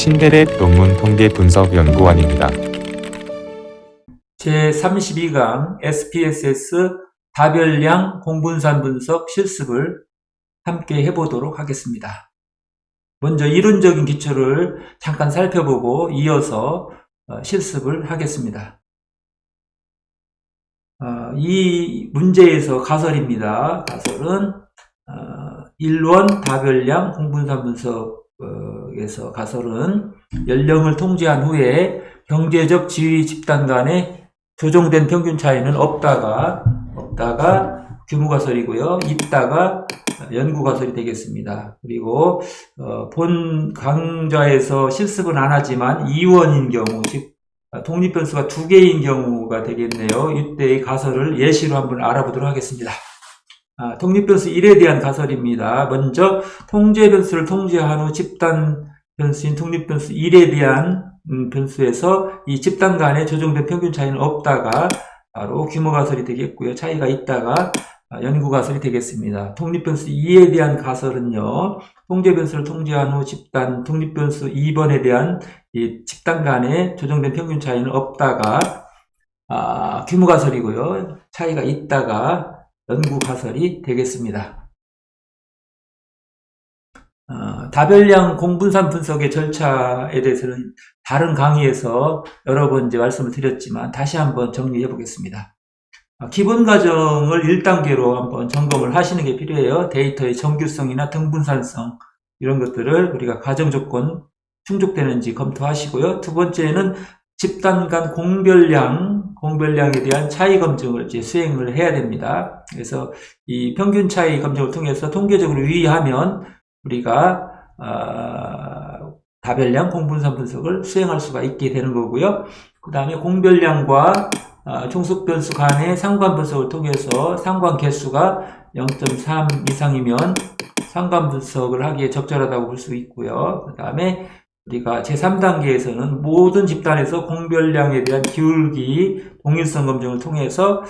신대랩 논문 통계 분석 연구원입니다. 제32강 SPSS 다별량 공분산 분석 실습을 함께 해보도록 하겠습니다. 먼저 이론적인 기초를 잠깐 살펴보고 이어서 실습을 하겠습니다. 이 문제에서 가설입니다. 가설은 1원 다별량 공분산 분석에서 가설은 연령을 통제한 후에 경제적 지위 집단 간의 조정된 평균 차이는 없다가 규모가설이고요. 있다가 연구가설이 되겠습니다. 그리고 본 강좌에서 실습은 안 하지만 2원인 경우, 즉 독립변수가 2개인 경우가 되겠네요. 이때의 가설을 예시로 한번 알아보도록 하겠습니다. 독립변수 1에 대한 가설입니다. 먼저 통제변수를 통제한 후 집단 변수인 독립변수 1에 대한 변수에서 이 집단 간의 조정된 평균 차이는 없다가 바로 규모가설이 되겠고요. 차이가 있다가 연구가설이 되겠습니다. 독립변수 2에 대한 가설은요, 통제변수를 통제한 후 집단 독립변수 2번에 대한 이 집단 간의 조정된 평균 차이는 없다가 규모가설이고요. 차이가 있다가 연구가설이 되겠습니다. 다별량 공분산 분석의 절차에 대해서는 다른 강의에서 여러 번 이제 말씀을 드렸지만 다시 한번 정리해 보겠습니다. 기본 과정을 1단계로 한번 점검을 하시는 게 필요해요. 데이터의 정규성이나 등분산성 이런 것들을 우리가 과정 조건 충족되는지 검토하시고요. 두 번째는 집단 간 공별량에 대한 차이 검증을 이제 수행을 해야 됩니다. 그래서 이 평균 차이 검증을 통해서 통계적으로 유의하면 우리가 다별량 공분산 분석을 수행할 수가 있게 되는 거고요. 그 다음에 공별량과 종속변수 간의 상관 분석을 통해서 상관 개수가 0.3 이상이면 상관 분석을 하기에 적절하다고 볼 수 있고요. 그 다음에 우리가 제3단계에서는 모든 집단에서 공별량에 대한 기울기 동일성 검증을 통해서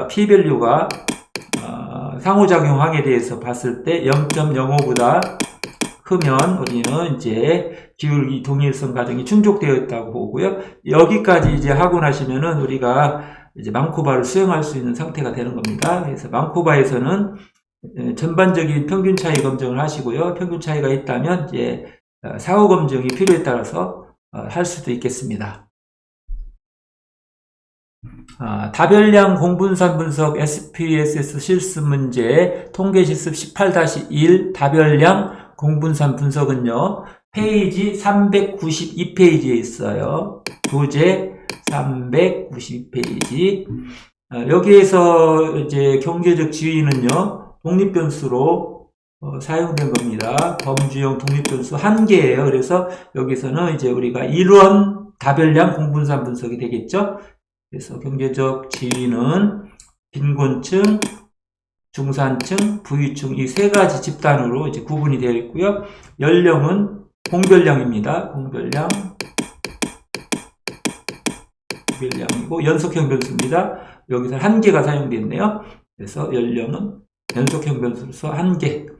P-밸류가 상호작용항에 대해서 봤을 때 0.05보다 크면 우리는 이제 기울기 동일성 과정이 충족되어 있다고 보고요. 여기까지 이제 하고 나시면은 우리가 이제 만코바를 수행할 수 있는 상태가 되는 겁니다. 그래서 만코바에서는 전반적인 평균 차이 검증을 하시고요. 평균 차이가 있다면 이제 사후 검증이 필요에 따라서 할 수도 있겠습니다. 다별량 공분산 분석 SPSS 실습 문제 통계 실습 18-1 다별량 공분산 분석은요, 페이지 392페이지에 있어요. 교재 392페이지. 여기에서 이제 경제적 지위는요, 독립변수로 사용된 겁니다. 범주형 독립변수 1개예요. 그래서 여기서는 이제 우리가 1원 다별량 공분산 분석이 되겠죠. 그래서 경제적 지위는 빈곤층, 중산층, 부유층 이 세 가지 집단으로 이제 구분이 되어 있고요. 연령은 공별량입니다. 공별량이고 연속형 변수입니다. 여기서 1개가 사용되어 있네요. 그래서 연령은 연속형 변수로서 1개.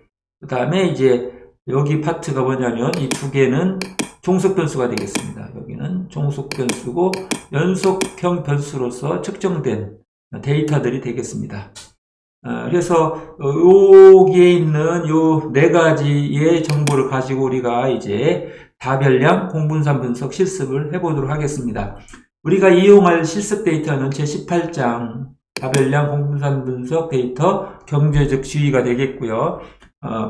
그 다음에 이제 여기 파트가 뭐냐면 이 2개는 종속 변수가 되겠습니다. 여기는 종속 변수고 연속형 변수로서 측정된 데이터들이 되겠습니다. 그래서 여기에 있는 요 4가지의 정보를 가지고 우리가 이제 다별량 공분산 분석 실습을 해보도록 하겠습니다. 우리가 이용할 실습 데이터는 제18장 다별량 공분산 분석 데이터 경제적 지위가 되겠고요.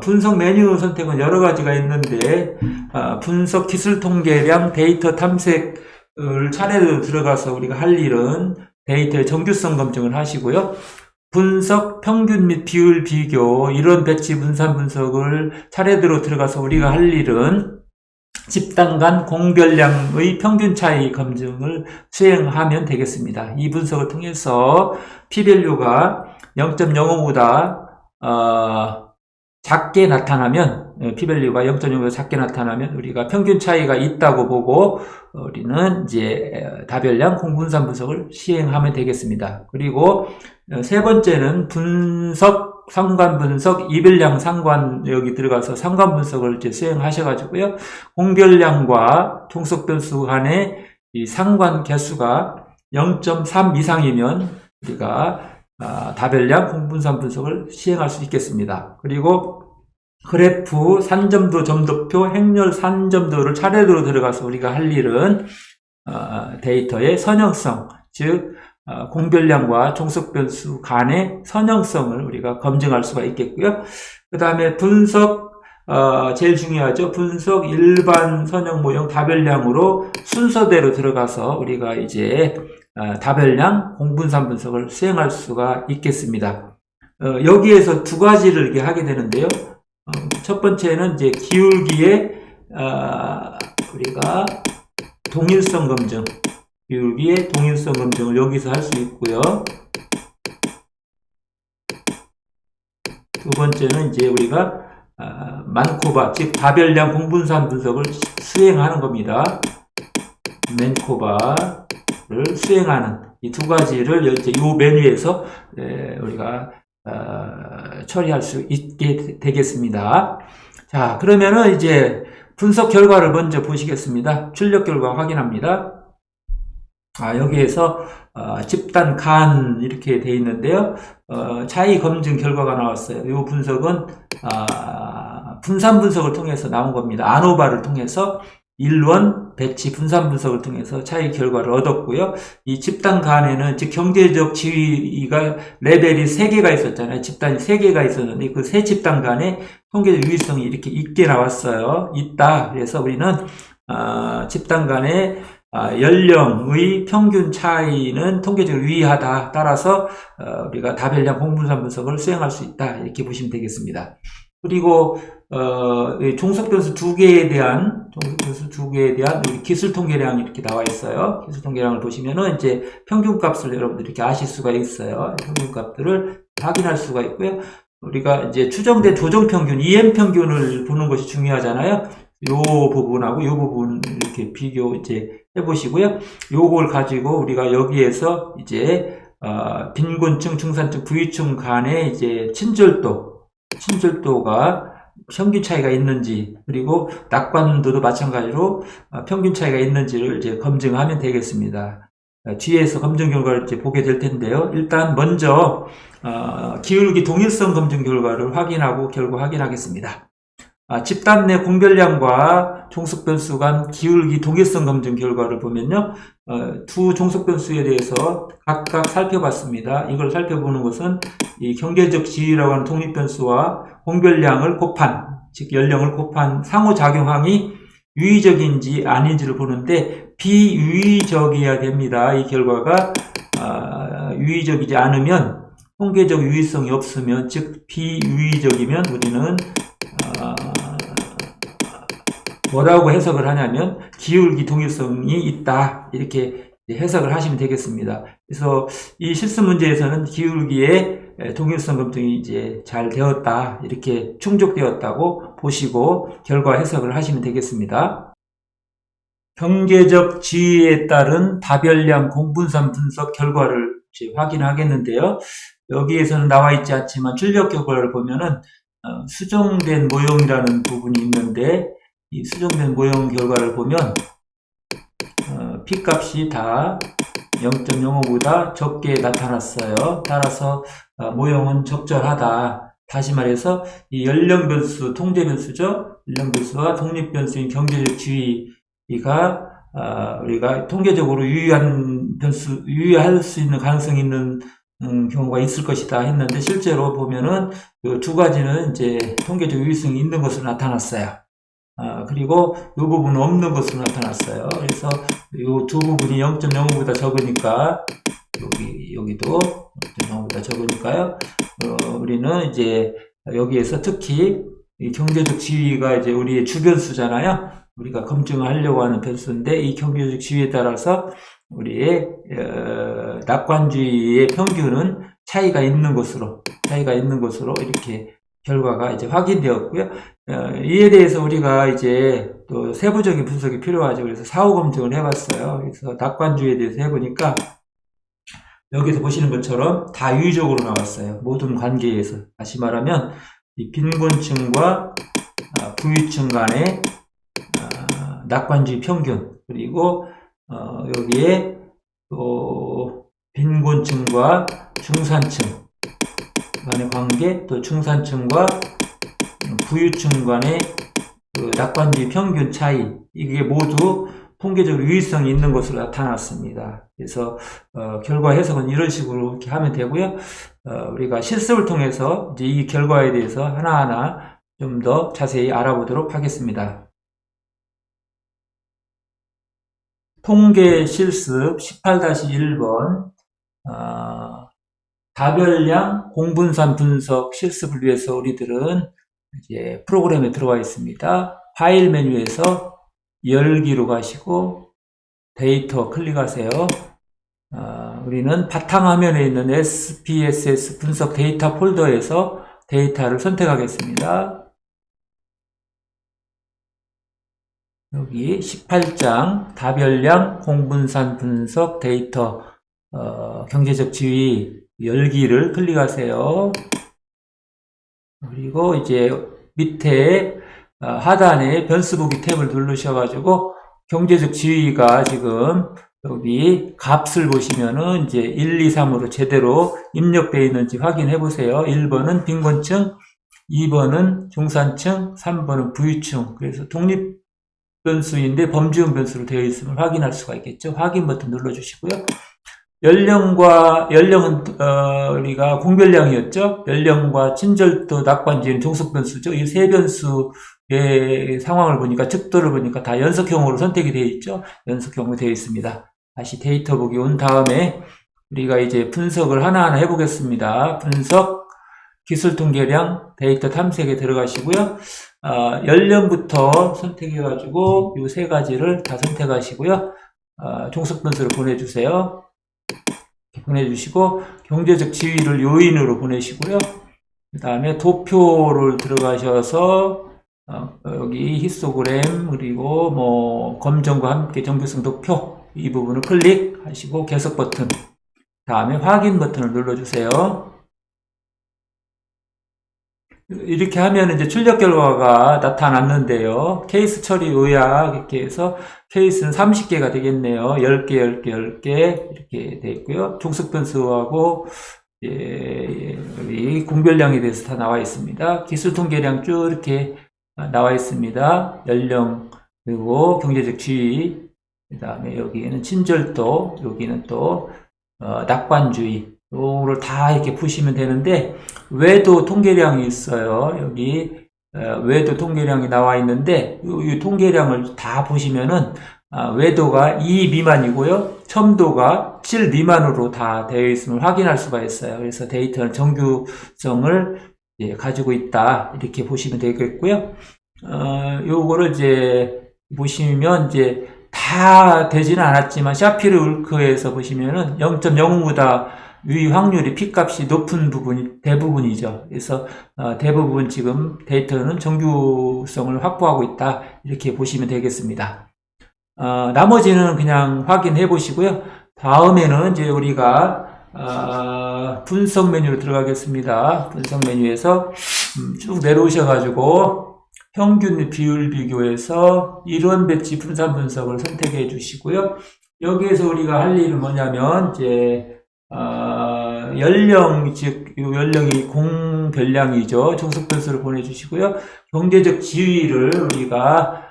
분석 메뉴 선택은 여러 가지가 있는데 분석 기술 통계량 데이터 탐색을 차례로 들어가서 우리가 할 일은 데이터의 정규성 검증을 하시고요. 분석 평균 및 비율 비교 이런 배치 분산 분석을 차례대로 들어가서 우리가 할 일은 집단 간 공별량의 평균 차이 검증을 수행하면 되겠습니다. 이 분석을 통해서 P-밸류가 0.05보다 작게 나타나면 P-밸류가 0.05보다 작게 나타나면 우리가 평균 차이가 있다고 보고 우리는 이제 다별량 공분산 분석을 시행하면 되겠습니다. 그리고 세 번째는 분석 상관 분석, 이별량 상관 여기 들어가서 상관 분석을 이제 수행하셔가지고요. 공별량과 종속 변수 간의 이 상관 개수가 0.3 이상이면 우리가 다별량 공분산 분석을 시행할 수 있겠습니다. 그리고 그래프, 산점도, 점도표, 행렬, 산점도를 차례로 들어가서 우리가 할 일은 데이터의 선형성, 즉 공별량과 종속변수 간의 선형성을 우리가 검증할 수가 있겠고요. 그 다음에 분석, 제일 중요하죠. 분석 일반 선형 모형 다별량으로 순서대로 들어가서 우리가 이제 다별량 공분산 분석을 수행할 수가 있겠습니다. 여기에서 두 가지를 이렇게 하게 되는데요. 첫 번째는 이제 기울기의 우리가 동일성 검증, 기울기의 동일성 검증을 여기서 할 수 있고요. 두 번째는 이제 우리가 만코바, 즉 다별량 공분산 분석을 수행하는 겁니다. 맨코바를 수행하는 이 두 가지를 이제 이 메뉴에서 우리가 처리할 수 있게 되겠습니다. 자, 그러면은 이제 분석 결과를 먼저 보시겠습니다. 출력 결과 확인합니다. 여기에서 집단 간 이렇게 돼 있는데요. 차이 검증 결과가 나왔어요. 이 분석은 분산 분석을 통해서 나온 겁니다. 아노바를 통해서 일원 배치 분산 분석을 통해서 차이 결과를 얻었고요. 이 집단 간에는 즉 경제적 지위가 레벨이 3개가 있었잖아요. 집단이 3개가 있었는데 그 세 집단 간에 통계적 유의성이 이렇게 있게 나왔어요. 있다. 그래서 우리는 집단 간의 연령의 평균 차이는 통계적으로 유의하다. 따라서 우리가 다별량 공분산 분석을 수행할 수 있다. 이렇게 보시면 되겠습니다. 그리고 종속 변수 두 개에 대한 우리 기술 통계량이 이렇게 나와 있어요. 기술 통계량을 보시면은 이제 평균 값을 여러분들이 이렇게 아실 수가 있어요. 평균 값들을 확인할 수가 있고요. 우리가 이제 추정된 조정 평균, EM 평균을 보는 것이 중요하잖아요. 요 부분하고 요 부분 이렇게 비교 이제 해보시고요. 요걸 가지고 우리가 여기에서 이제 빈곤층, 중산층, 부유층 간의 이제 친절도가 평균 차이가 있는지, 그리고 낙관도도 마찬가지로 평균 차이가 있는지를 이제 검증하면 되겠습니다. 뒤에서 검증 결과를 이제 보게 될 텐데요. 일단 먼저 기울기 동일성 검증 결과를 확인하겠습니다. 집단 내 공별량과 종속변수 간 기울기 동일성 검증 결과를 보면요. 두 종속변수에 대해서 각각 살펴봤습니다. 이걸 살펴보는 것은 이 경제적 지위라고 하는 독립변수와 공별량을 곱한, 즉 연령을 곱한 상호작용항이 유의적인지 아닌지를 보는데 비유의적이어야 됩니다. 이 결과가 유의적이지 않으면, 통계적 유의성이 없으면, 즉 비유의적이면 우리는 뭐라고 해석을 하냐면 기울기 동일성이 있다, 이렇게 해석을 하시면 되겠습니다. 그래서 이 실수 문제에서는 기울기의 동일성 검증이 이제 잘 되었다, 이렇게 충족되었다고 보시고 결과 해석을 하시면 되겠습니다. 경제적 지위에 따른 다별량 공분산 분석 결과를 이제 확인하겠는데요. 여기에서는 나와 있지 않지만 출력 결과를 보면은 수정된 모형이라는 부분이 있는데, 이 수정된 모형 결과를 보면 P값이 다 0.05보다 적게 나타났어요. 따라서 모형은 적절하다. 다시 말해서 이 연령 변수, 통제 변수죠. 연령 변수와 독립 변수인 경제적 지위가 우리가 통계적으로 유의할 수 있는 가능성이 있는 경우가 있을 것이다 했는데, 실제로 보면은 이 두 가지는 이제 통계적 유의성이 있는 것으로 나타났어요. 그리고 이 부분은 없는 것으로 나타났어요. 그래서 이 두 부분이 0.05보다 적으니까, 여기도 0.05보다 적으니까요. 우리는 이제 여기에서 특히 이 경제적 지위가 이제 우리의 주변수잖아요. 우리가 검증하려고 하는 변수인데, 이 경제적 지위에 따라서 우리의 낙관주의의 평균은 차이가 있는 것으로 이렇게 결과가 이제 확인되었고요. 이에 대해서 우리가 이제 또 세부적인 분석이 필요하죠. 그래서 사후 검증을 해봤어요. 그래서 낙관주의에 대해서 해보니까 여기서 보시는 것처럼 다 유의적으로 나왔어요. 모든 관계에서. 다시 말하면 이 빈곤층과 부유층 간의 낙관주의 평균, 그리고 여기에 또 빈곤층과 중산층 간의 관계, 또 중산층과 부유층 간의 그 낙관주의 평균 차이, 이게 모두 통계적으로 유의성이 있는 것으로 나타났습니다. 그래서 결과 해석은 이런 식으로 이렇게 하면 되고요. 우리가 실습을 통해서 이제 이 결과에 대해서 하나하나 좀 더 자세히 알아보도록 하겠습니다. 통계 실습 18-1번 다별량 공분산 분석 실습을 위해서 우리들은 이제 프로그램에 들어와 있습니다. 파일 메뉴에서 열기로 가시고 데이터 클릭하세요. 우리는 바탕화면에 있는 SPSS 분석 데이터 폴더에서 데이터를 선택하겠습니다. 여기 18장 다별량 공분산 분석 데이터 경제적 지위 열기를 클릭하세요. 그리고 이제 밑에 하단에 변수보기 탭을 누르셔가지고 경제적 지위가 지금 여기 값을 보시면은 이제 1, 2, 3으로 제대로 입력되어 있는지 확인해 보세요. 1번은 빈곤층, 2번은 중산층, 3번은 부유층. 그래서 독립 변수인데 범주형 변수로 되어 있음을 확인할 수가 있겠죠. 확인 버튼 눌러주시고요. 연령은 우리가 공별량이었죠. 연령과 친절도, 낙관지는 종속 변수죠. 이 세 변수의 상황을 보니까 척도를 보니까 다 연속형으로 선택이 되어 있죠. 연속형으로 되어 있습니다. 다시 데이터 보기 온 다음에 우리가 이제 분석을 하나하나 해보겠습니다. 분석, 기술 통계량, 데이터 탐색에 들어가시고요. 연령부터 선택해가지고 이 세 가지를 다 선택하시고요. 종속 변수를 보내주세요. 보내주시고 경제적 지위를 요인으로 보내시고요. 그 다음에 도표를 들어가셔서 여기 히스토그램 그리고 뭐 검정과 함께 정교성 도표 이 부분을 클릭하시고 계속 버튼, 다음에 확인 버튼을 눌러주세요. 이렇게 하면 이제 출력 결과가 나타났는데요. 케이스 처리 요약 이렇게 해서 케이스는 30개가 되겠네요. 10개, 10개, 10개 이렇게 되어 있고요. 종속 변수하고 여기 공별량에 대해서 다 나와 있습니다. 기술 통계량 쭉 이렇게 나와 있습니다. 연령 그리고 경제적 지위, 그 다음에 여기에는 친절도, 여기는 또 낙관주의, 요거를 다 이렇게 보시면 되는데 외도 통계량이 있어요. 여기 외도 통계량이 나와 있는데 이 통계량을 다 보시면은 외도가 2 미만이고요. 첨도가 7 미만으로 다 되어 있음을 확인할 수가 있어요. 그래서 데이터는 정규성을 가지고 있다. 이렇게 보시면 되겠고요. 요거를 이제 보시면 이제 다 되지는 않았지만 샤피르 울크에서 보시면은 0.05보다 유의 확률이 P값이 높은 부분이 대부분이죠. 그래서 대부분 지금 데이터는 정규성을 확보하고 있다. 이렇게 보시면 되겠습니다. 나머지는 그냥 확인해 보시고요. 다음에는 이제 우리가 분석 메뉴로 들어가겠습니다. 분석 메뉴에서 쭉 내려오셔가지고 평균 비율 비교해서 이론 배치 분산 분석을 선택해 주시고요. 여기에서 우리가 할 일은 뭐냐면 이제 연령, 즉 연령이 공별량이죠. 종속 변수를 보내주시고요. 경제적 지위를 우리가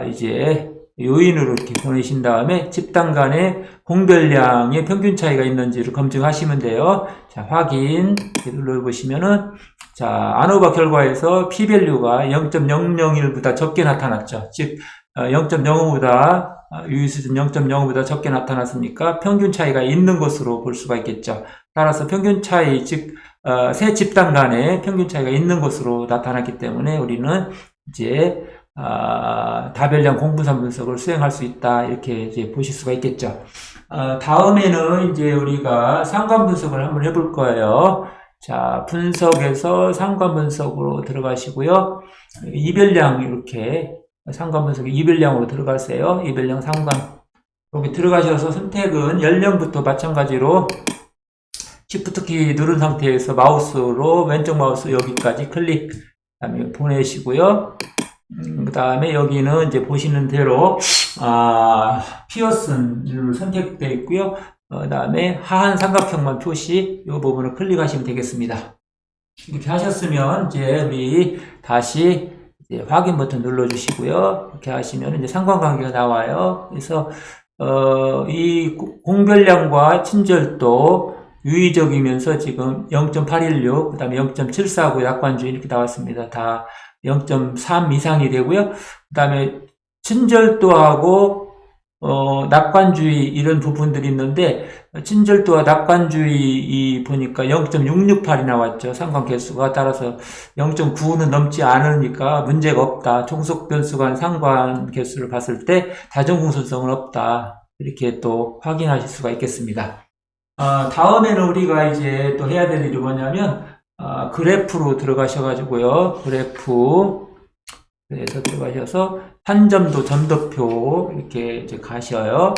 이제 요인으로 이렇게 보내신 다음에 집단 간의 공별량의 평균 차이가 있는지를 검증하시면 돼요. 자, 확인 눌러보시면은 자, 아노바 결과에서 P밸류가 0.001보다 적게 나타났죠. 즉 0.05보다 유의 수준 0.05보다 적게 나타났으니까 평균 차이가 있는 것으로 볼 수가 있겠죠. 따라서 평균 차이, 즉 세 집단 간의 평균 차이가 있는 것으로 나타났기 때문에 우리는 이제 다별량 공분산 분석을 수행할 수 있다. 이렇게 이제 보실 수가 있겠죠. 다음에는 이제 우리가 상관 분석을 한번 해볼 거예요. 자, 분석에서 상관 분석으로 들어가시고요. 이별량 이렇게 상관 분석에 이별량으로 들어가세요. 이별량 상관. 여기 들어가셔서 선택은 연령부터 마찬가지로 Shift 키 누른 상태에서 마우스로 왼쪽 마우스 여기까지 클릭, 그다음에 보내시고요. 그 다음에 여기는 이제 보시는 대로 피어슨을 선택되어 있고요. 그 다음에 하한 삼각형만 표시, 이 부분을 클릭하시면 되겠습니다. 이렇게 하셨으면 이제 우리 다시 이제 확인 버튼 눌러주시고요. 이렇게 하시면 이제 상관관계가 나와요. 그래서 이 공별량과 친절도 유의적이면서 지금 0.816, 그 다음에 0.749 약관주의 이렇게 나왔습니다. 다 0.3 이상이 되고요. 그 다음에 친절도하고 낙관주의 이런 부분들이 있는데, 친절도와 낙관주의 보니까 0.668이 나왔죠. 상관 개수가. 따라서 0.9는 넘지 않으니까 문제가 없다. 종속 변수 간 상관 개수를 봤을 때 다정공손성은 없다. 이렇게 또 확인하실 수가 있겠습니다. 다음에는 우리가 이제 또 해야 될 일이 뭐냐면, 그래프로 들어가셔가지고요. 그래프에서 들어가셔서 한점도 점도표 이렇게 이제 가시고,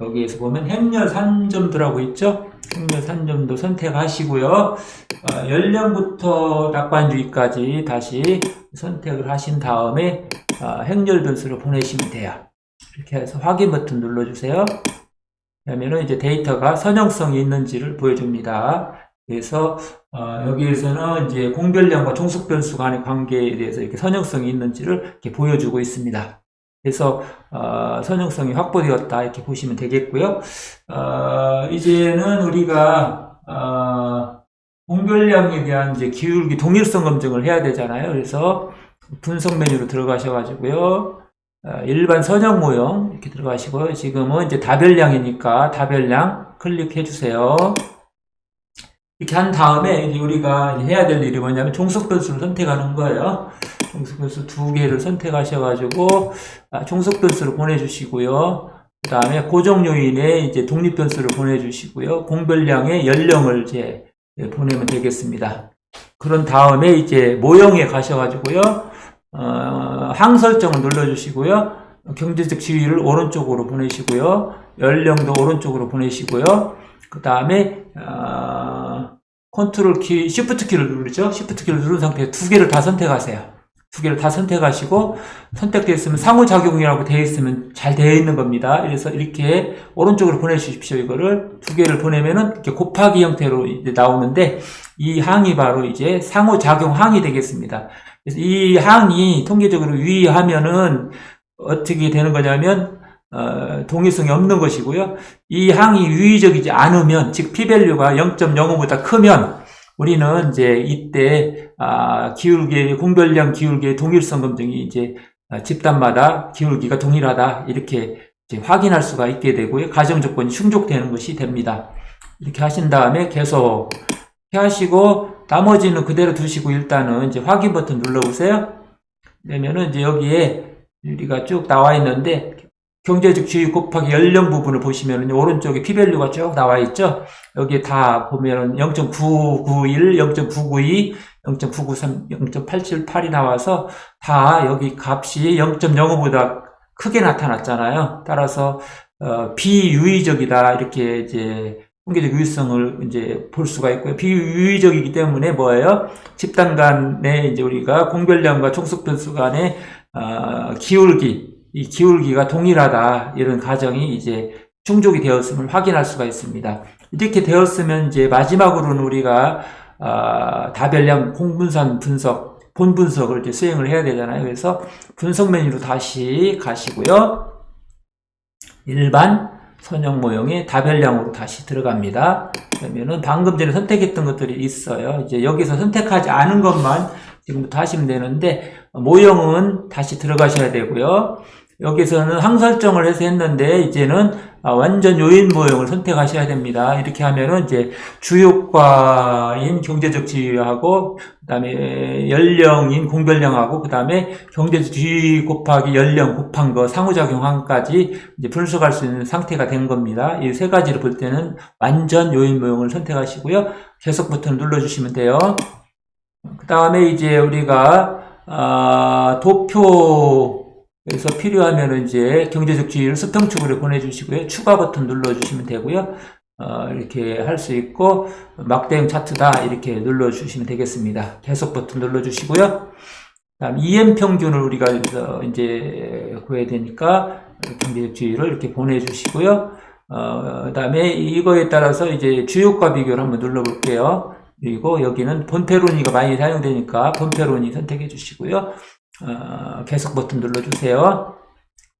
여기에서 보면 행렬 3점도라고 있죠? 행렬 3점도 선택하시고요. 연령부터 낙관주의까지 다시 선택을 하신 다음에 행렬 변수를 보내시면 돼요. 이렇게 해서 확인 버튼 눌러주세요. 그러면은 이제 데이터가 선형성이 있는지를 보여줍니다. 그래서 여기에서는 이제 공별량과 종속 변수 간의 관계에 대해서 이렇게 선형성이 있는지를 이렇게 보여주고 있습니다. 그래서 선형성이 확보되었다 이렇게 보시면 되겠고요. 이제는 우리가 공별량에 대한 이제 기울기 동일성 검증을 해야 되잖아요. 그래서 분석 메뉴로 들어가셔가지고요. 일반 선형 모형 이렇게 들어가시고요. 지금은 이제 다별량이니까 다별량 클릭해 주세요. 이렇게 한 다음에 이제 우리가 해야 될 일이 뭐냐면 종속 변수를 선택하는 거예요. 종속 변수 두 개를 선택하셔가지고 종속 변수를 보내주시고요. 그 다음에 고정 요인에 이제 독립 변수를 보내주시고요. 공별량의 연령을 이제 보내면 되겠습니다. 그런 다음에 이제 모형에 가셔가지고요. 항 설정을 눌러주시고요. 경제적 지위를 오른쪽으로 보내시고요. 연령도 오른쪽으로 보내시고요. 그 다음에 컨트롤 키, 시프트 키를 누르죠. 시프트 키를 누른 상태에 두 개를 다 선택하세요. 두 개를 다 선택하시고, 선택되어 있으면 상호작용이라고 되어 있으면 잘 되어 있는 겁니다. 그래서 이렇게 오른쪽으로 보내주십시오. 이거를 두 개를 보내면은 이렇게 곱하기 형태로 이제 나오는데, 이 항이 바로 이제 상호작용 항이 되겠습니다. 그래서 이 항이 통계적으로 유의하면은 어떻게 되는 거냐면, 동일성이 없는 것이고요. 이 항이 유의적이지 않으면, 즉 p-value가 0.05보다 크면 우리는 이제 이때 기울기, 공별량 기울기의 동일성 검증이 이제 집단마다 기울기가 동일하다 이렇게 이제 확인할 수가 있게 되고요. 가정 조건이 충족되는 것이 됩니다. 이렇게 하신 다음에 계속 하시고 나머지는 그대로 두시고 일단은 이제 확인 버튼 눌러보세요. 그러면은 이제 여기에 우리가 쭉 나와 있는데 경제적 지위 곱하기 연령 부분을 보시면 오른쪽에 p-value가 쭉 나와 있죠. 여기에 다 보면은 0.991, 0.992, 0.993, 0.878이 나와서 다 여기 값이 0.05보다 크게 나타났잖아요. 따라서 비유의적이다 이렇게 이제 통계적 유의성을 이제 볼 수가 있고요. 비유의적이기 때문에 뭐예요? 집단 간에 이제 우리가 공별량과 종속 변수 간의 이 기울기가 동일하다 이런 가정이 이제 충족이 되었음을 확인할 수가 있습니다. 이렇게 되었으면 이제 마지막으로는 우리가 다별량 공분산 분석, 본 분석을 이제 수행을 해야 되잖아요. 그래서 분석 메뉴로 다시 가시고요. 일반 선형 모형의 다별량으로 다시 들어갑니다. 그러면은 방금 전에 선택했던 것들이 있어요. 이제 여기서 선택하지 않은 것만 지금부터 하시면 되는데 모형은 다시 들어가셔야 되고요. 여기서는 항 설정을 해서 했는데 이제는 완전 요인 모형을 선택하셔야 됩니다. 이렇게 하면은 이제 주요과인 경제적 지위하고 그다음에 연령인 공별량하고 그다음에 경제적 지위 곱하기 연령 곱한 거 상호작용항까지 이제 분석할 수 있는 상태가 된 겁니다. 이 세 가지를 볼 때는 완전 요인 모형을 선택하시고요. 계속 버튼을 눌러주시면 돼요. 그다음에 이제 우리가 도표에서 필요하면 이제 경제적 지위를 수평축으로 보내주시고요. 추가 버튼 눌러주시면 되고요. 이렇게 할 수 있고, 막대형 차트다 이렇게 눌러주시면 되겠습니다. 계속 버튼 눌러주시고요. 다음 EM 평균을 우리가 이제 구해야 되니까 경제적 지위를 이렇게 보내주시고요. 그다음에 이거에 따라서 이제 주요과 비교를 한번 눌러볼게요. 그리고 여기는 본페로니가 많이 사용되니까 본페로니 선택해 주시고요. 계속 버튼 눌러주세요.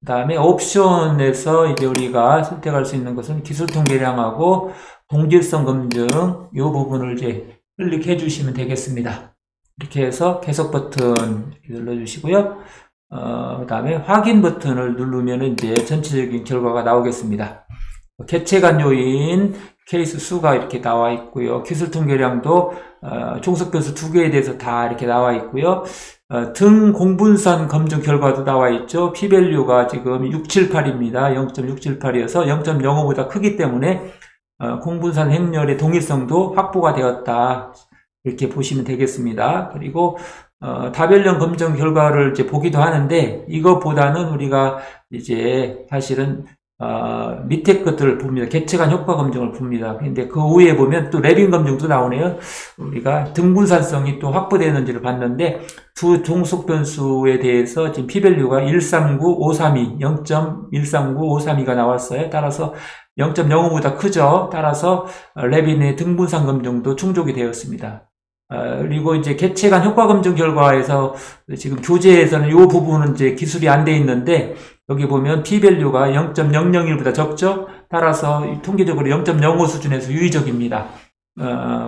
그 다음에 옵션에서 이제 우리가 선택할 수 있는 것은 기술 통계량하고 동질성 검증 이 부분을 이제 클릭해 주시면 되겠습니다. 이렇게 해서 계속 버튼 눌러주시고요. 그 다음에 확인 버튼을 누르면 이제 전체적인 결과가 나오겠습니다. 개체간 요인, 케이스 수가 이렇게 나와 있고요. 기술 통계량도 종속 변수 2개에 대해서 다 이렇게 나와 있고요. 등 공분산 검증 결과도 나와 있죠. P밸류가 지금 678입니다. 0.678이어서 0.05보다 크기 때문에 공분산 행렬의 동일성도 확보가 되었다. 이렇게 보시면 되겠습니다. 그리고 다별령 검증 결과를 이제 보기도 하는데 이것보다는 우리가 이제 사실은 밑에 것들을 봅니다. 개체간 효과 검증을 봅니다. 근데 그 위에 보면 또 래빙 검증도 나오네요. 우리가 등분산성이 또 확보되는지를 봤는데 두 종속 변수에 대해서 지금 P밸류가 139532, 0.139532가 나왔어요. 따라서 0.05보다 크죠. 따라서 래빙의 등분산 검증도 충족이 되었습니다. 그리고 이제 개체간 효과 검증 결과에서 지금 교재에서는 이 부분은 이제 기술이 안 돼 있는데 여기 보면 P밸류가 0.001보다 적죠. 따라서 통계적으로 0.05 수준에서 유의적입니다.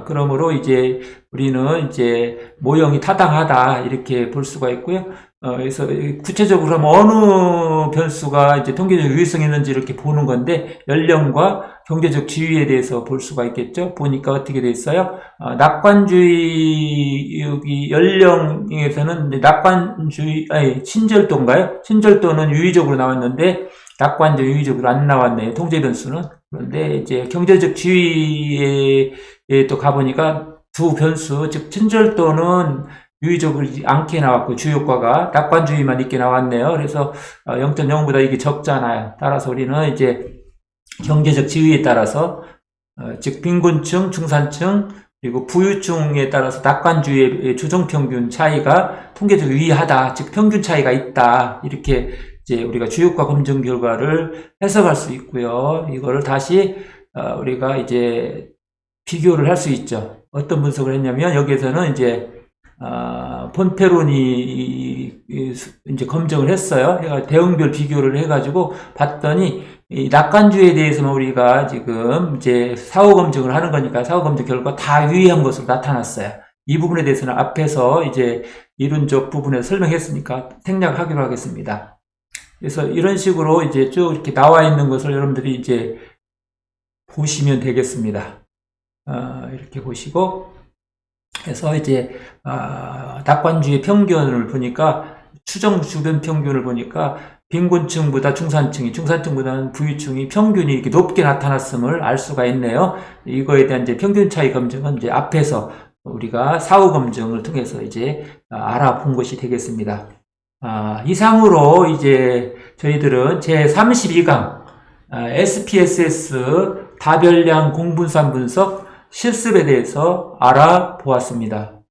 그러므로 이제 우리는 이제 모형이 타당하다 이렇게 볼 수가 있고요. 그래서 구체적으로 하면 어느 변수가 이제 통계적 유의성이 있는지 이렇게 보는 건데 연령과 경제적 지위에 대해서 볼 수가 있겠죠. 보니까 어떻게 돼 있어요? 낙관주의 여기 연령에서는 낙관주의 친절도인가요? 친절도는 유의적으로 나왔는데 낙관적 유의적으로 안 나왔네요. 통제 변수는. 그런데 이제 경제적 지위에 또 가보니까 두 변수, 즉 친절도는 유의적으로 않게 나왔고 주요과가 낙관주의만 있게 나왔네요. 그래서 0.0보다 이게 적잖아요. 따라서 우리는 이제 경제적 지위에 따라서 즉 빈곤층, 중산층 그리고 부유층에 따라서 낙관주의의 조정평균 차이가 통계적 유의하다, 즉 평균 차이가 있다 이렇게 이제 우리가 주요과 검증 결과를 해석할 수 있고요. 이거를 다시 우리가 이제 비교를 할 수 있죠. 어떤 분석을 했냐면 여기에서는 이제 본페로니 이제 검증을 했어요. 대응별 비교를 해가지고 봤더니 이 낙관주의에 대해서만 우리가 지금 이제 사후 검증을 하는 거니까 사후 검증 결과 다 유의한 것으로 나타났어요. 이 부분에 대해서는 앞에서 이제 이론적 부분에서 설명했으니까 생략하기로 하겠습니다. 그래서 이런 식으로 이제 쭉 이렇게 나와 있는 것을 여러분들이 이제 보시면 되겠습니다. 이렇게 보시고 해서 이제 낙관주의 평균을 보니까 추정 주변 평균을 보니까 빈곤층보다 중산층이, 중산층보다는 부유층이 평균이 이렇게 높게 나타났음을 알 수가 있네요. 이거에 대한 이제 평균 차이 검증은 이제 앞에서 우리가 사후 검증을 통해서 이제 알아본 것이 되겠습니다. 이상으로 이제 저희들은 제 32강 SPSS 다별량 공분산 분석 실습에 대해서 알아보았습니다.